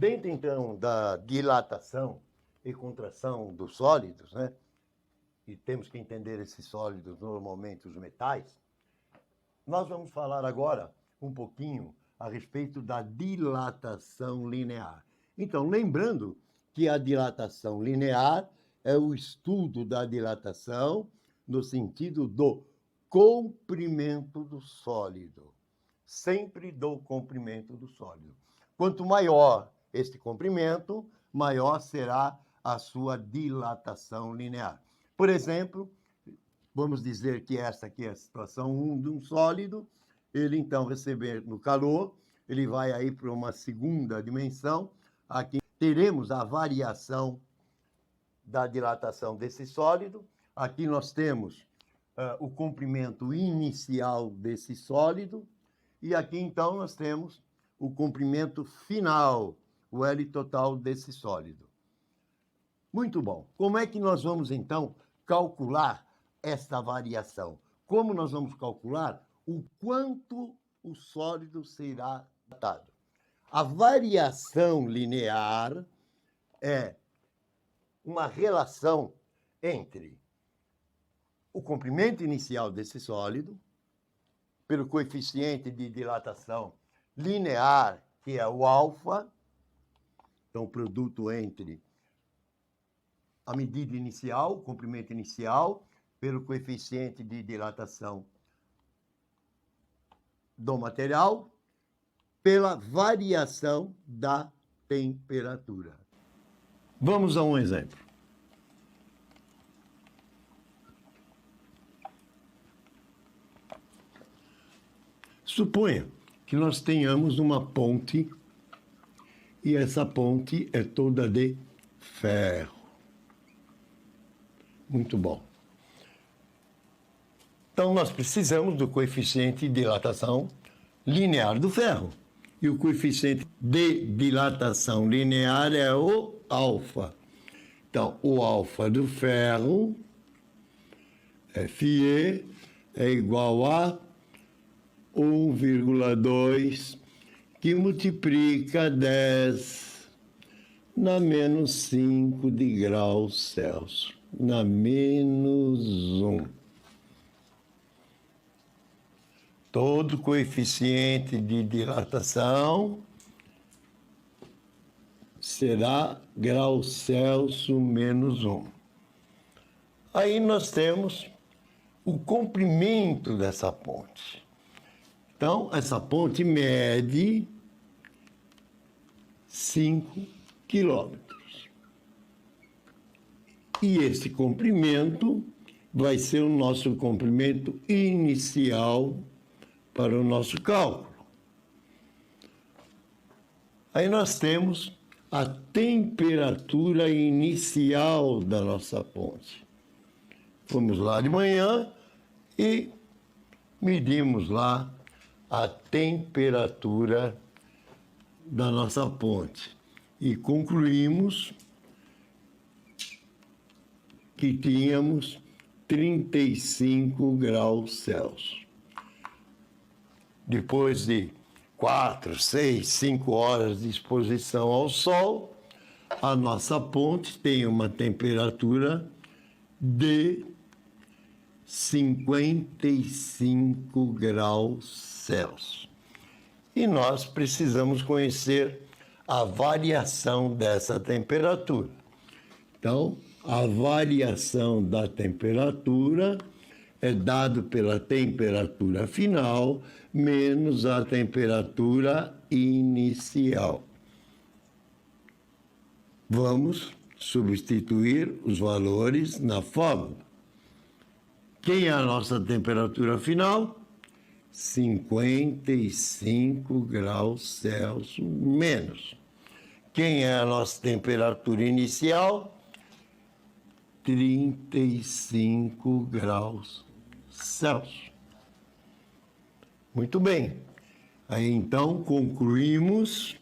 Dentro, então, da dilatação e contração dos sólidos, né? E temos que entender esses sólidos, normalmente os metais, nós vamos falar agora um pouquinho a respeito da dilatação linear. Então, lembrando que a dilatação linear é o estudo da dilatação no sentido do comprimento do sólido, sempre do comprimento do sólido. Quanto maior este comprimento, maior será a sua dilatação linear. Por exemplo, vamos dizer que esta aqui é a situação 1 de um sólido, ele então receber no calor, ele vai aí para uma segunda dimensão, aqui teremos a variação da dilatação desse sólido, aqui nós temos o comprimento inicial desse sólido, e aqui então nós temos o comprimento final, o L total desse sólido. Muito bom. Como é que nós vamos então calcular esta variação? Como nós vamos calcular o quanto o sólido será dilatado? A variação linear é uma relação entre o comprimento inicial desse sólido, pelo coeficiente de dilatação linear, que é o alfa, então o produto entre a medida inicial, o comprimento inicial, pelo coeficiente de dilatação do material, pela variação da temperatura. Vamos a um exemplo. Suponha que nós tenhamos uma ponte e essa ponte é toda de ferro. Muito bom. Então, nós precisamos do coeficiente de dilatação linear do ferro. E o coeficiente de dilatação linear é o alfa. Então, o alfa do ferro, Fe, é igual a 1,2, que multiplica 10 na menos 5 de graus Celsius, na menos 1. Todo coeficiente de dilatação será graus Celsius menos 1. Aí nós temos o comprimento dessa ponte. Então, essa ponte mede 5 quilômetros. E esse comprimento vai ser o nosso comprimento inicial para o nosso cálculo. Aí nós temos a temperatura inicial da nossa ponte. Fomos lá de manhã e medimos lá a temperatura da nossa ponte e concluímos que tínhamos 35 graus Celsius. Depois de 4, 6, 5 horas de exposição ao sol, a nossa ponte tem uma temperatura de 55 graus Celsius. E nós precisamos conhecer a variação dessa temperatura. Então, a variação da temperatura é dado pela temperatura final menos a temperatura inicial. Vamos substituir os valores na fórmula. Quem é a nossa temperatura final? 55 graus Celsius menos. Quem é a nossa temperatura inicial? 35 graus Celsius. Muito bem. Aí, então, concluímos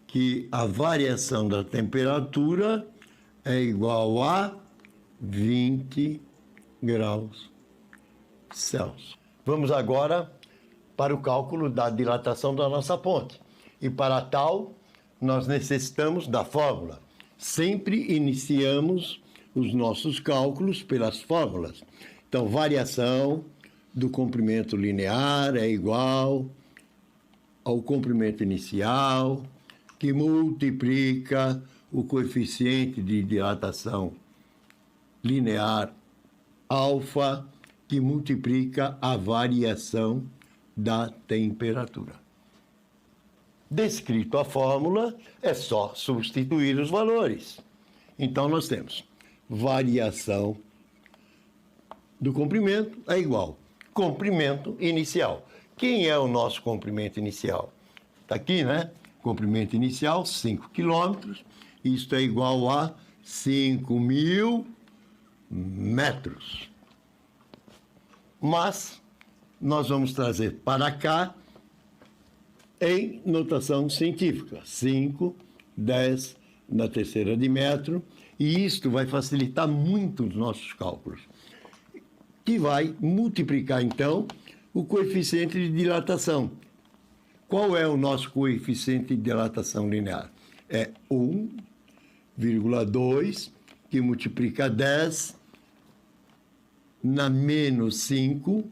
que a variação da temperatura é igual a 20 graus Celsius. Vamos agora para o cálculo da dilatação da nossa ponte. E para tal, nós necessitamos da fórmula. Sempre iniciamos os nossos cálculos pelas fórmulas. Então, variação do comprimento linear é igual ao comprimento inicial, que multiplica o coeficiente de dilatação linear alfa, que multiplica a variação da temperatura. Descrito a fórmula, é só substituir os valores. Então, nós temos variação do comprimento é igual comprimento inicial. Quem é o nosso comprimento inicial? Está aqui, né? Comprimento inicial, 5 quilômetros. Isto é igual a 5.000 metros. Mas nós vamos trazer para cá em notação científica. 5, 10 na terceira de metro. E isto vai facilitar muito os nossos cálculos. Que vai multiplicar, então, o coeficiente de dilatação. Qual é o nosso coeficiente de dilatação linear? É 1,2, que multiplica 10 na menos 5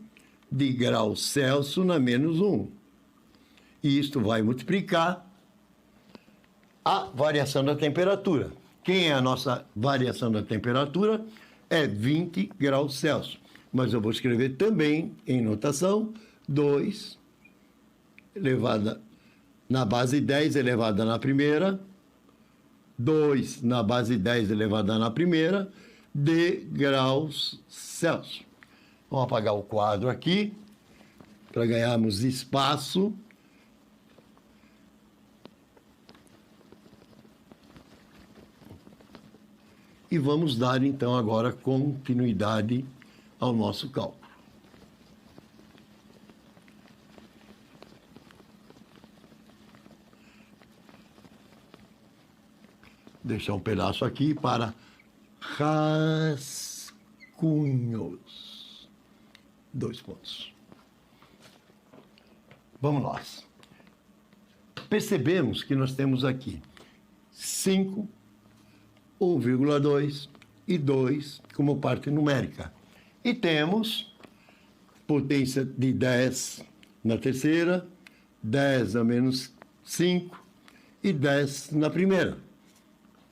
de graus Celsius na menos 1. E isto vai multiplicar a variação da temperatura. Quem é a nossa variação da temperatura? É 20 graus Celsius. Mas eu vou escrever também em notação 2 elevada na base 10 elevada na primeira, 2 na base 10 elevada na primeira, de graus Celsius. Vamos apagar o quadro aqui, para ganharmos espaço. E vamos dar, então, agora continuidade ao nosso cálculo. Deixar um pedaço aqui para rascunhos. 2 pontos. Vamos nós. Percebemos que nós temos aqui 5, 1,2 e 2 como parte numérica. E temos potência de 10 na terceira, 10 a menos 5 e 10 na primeira.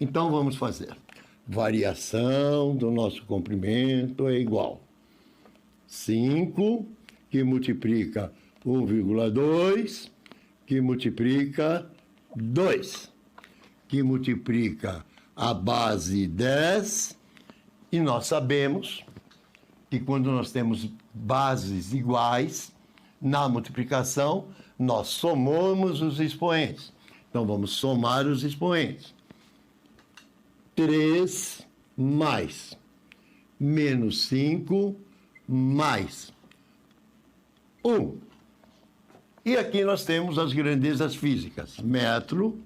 Então, vamos fazer. Variação do nosso comprimento é igual 5, que multiplica 1,2, que multiplica 2, que multiplica a base 10, e nós sabemos que quando nós temos bases iguais, na multiplicação, nós somamos os expoentes. Então, vamos somar os expoentes. 3 mais menos 5 mais 1. E aqui nós temos as grandezas físicas. Metro,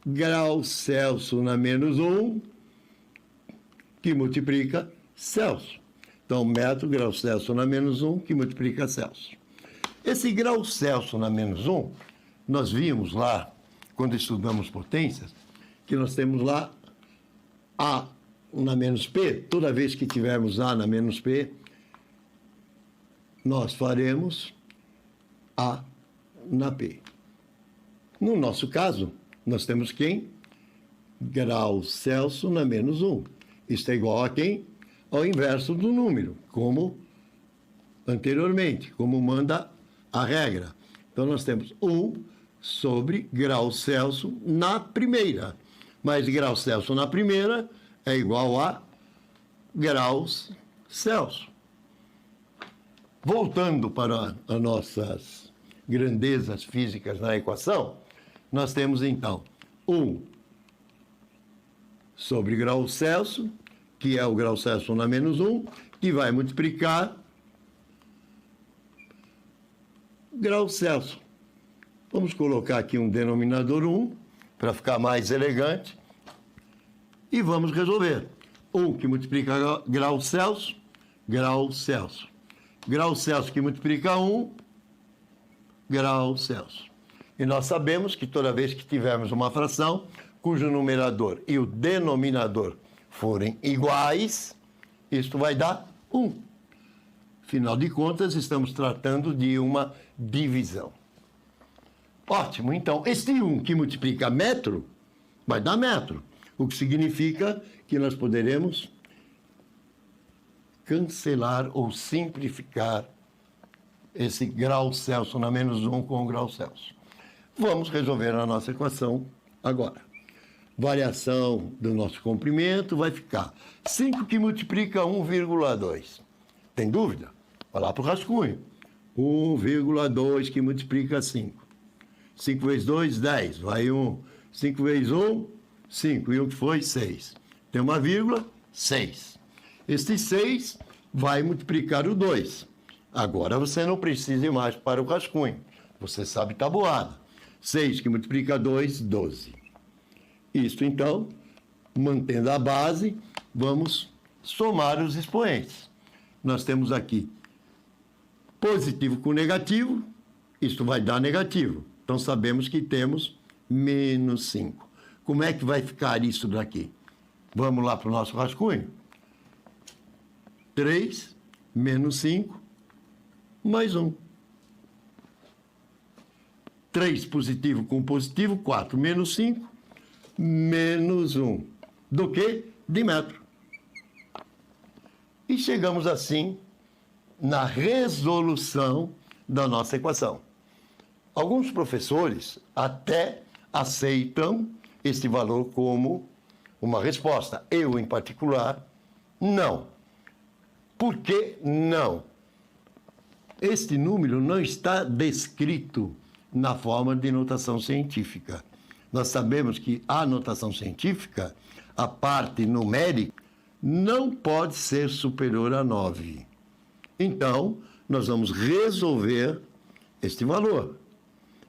grau Celsius na menos 1, que multiplica Celsius. Então, metro, grau Celsius na menos 1, que multiplica Celsius. Esse grau Celsius na menos 1, nós vimos lá, quando estudamos potências, que nós temos lá A na menos P. Toda vez que tivermos A na menos P, nós faremos A na P. No nosso caso, nós temos quem? Grau Celsius na menos 1. Isto é igual a quem? Ao inverso do número, como anteriormente, como manda a regra. Então, nós temos 1 sobre grau Celsius na primeira. Mas grau Celsius na primeira é igual a graus Celsius. Voltando para as nossas grandezas físicas na equação, nós temos, então, 1 sobre grau Celsius, que é o grau Celsius na menos 1, que vai multiplicar grau Celsius. Vamos colocar aqui um denominador 1, para ficar mais elegante, e vamos resolver. 1 que multiplica grau Celsius, grau Celsius. Grau Celsius que multiplica 1, grau Celsius. E nós sabemos que toda vez que tivermos uma fração cujo numerador e o denominador forem iguais, isto vai dar 1. Afinal de contas, estamos tratando de uma divisão. Ótimo, então, este 1 que multiplica metro, vai dar metro. O que significa que nós poderemos cancelar ou simplificar esse grau Celsius na menos 1 com o grau Celsius. Vamos resolver a nossa equação agora. Variação do nosso comprimento vai ficar 5 que multiplica 1,2. Tem dúvida? Vai lá para o rascunho. 1,2 que multiplica 5. 5 vezes 2, 10. Vai 1. 5 vezes 1, 5. E o que foi? 6. Tem uma vírgula? 6. Este 6 vai multiplicar o 2. Agora você não precisa ir mais para o rascunho. Você sabe tabuada. 6 que multiplica 2, 12. Isto, então, mantendo a base, vamos somar os expoentes. Nós temos aqui positivo com negativo, isto vai dar negativo. Então, sabemos que temos menos 5. Como é que vai ficar isso daqui? Vamos lá para o nosso rascunho. 3 menos 5 mais 1. 3 positivo com positivo, 4 menos 5, menos 1. Do que? De metro. E chegamos assim na resolução da nossa equação. Alguns professores até aceitam este valor como uma resposta. Eu, em particular, não. Por que não? Este número não está descrito na forma de notação científica. Nós sabemos que a notação científica, a parte numérica, não pode ser superior a 9. Então, nós vamos resolver este valor.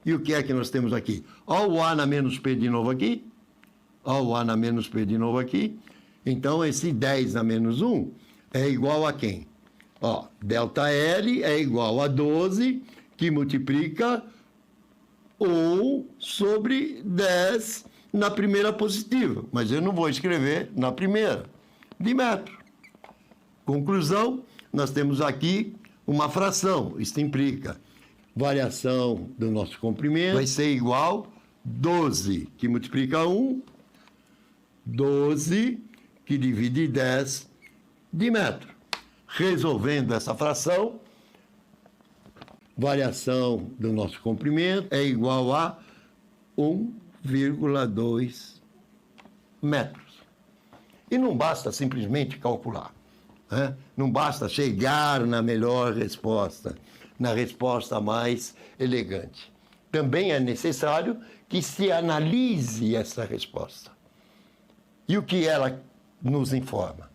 E o que é que nós temos aqui? Olha o A na menos P de novo aqui. Olha o A na menos P de novo aqui. Então, esse 10 na menos 1 é igual a quem? Ó, delta L é igual a 12, que multiplica 1 sobre 10 na primeira positiva. Mas eu não vou escrever na primeira, de metro. Conclusão, nós temos aqui uma fração. Isto implica variação do nosso comprimento vai ser igual a 12, que multiplica 1, 12, que divide 10 de metro. Resolvendo essa fração, variação do nosso comprimento é igual a 1,2 metros. E não basta simplesmente calcular, né? Não basta chegar na melhor resposta, na resposta mais elegante. Também é necessário que se analise essa resposta. E o que ela nos informa?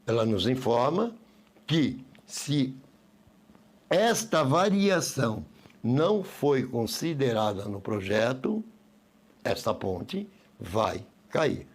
Ela nos informa que se esta variação não foi considerada no projeto, esta ponte vai cair.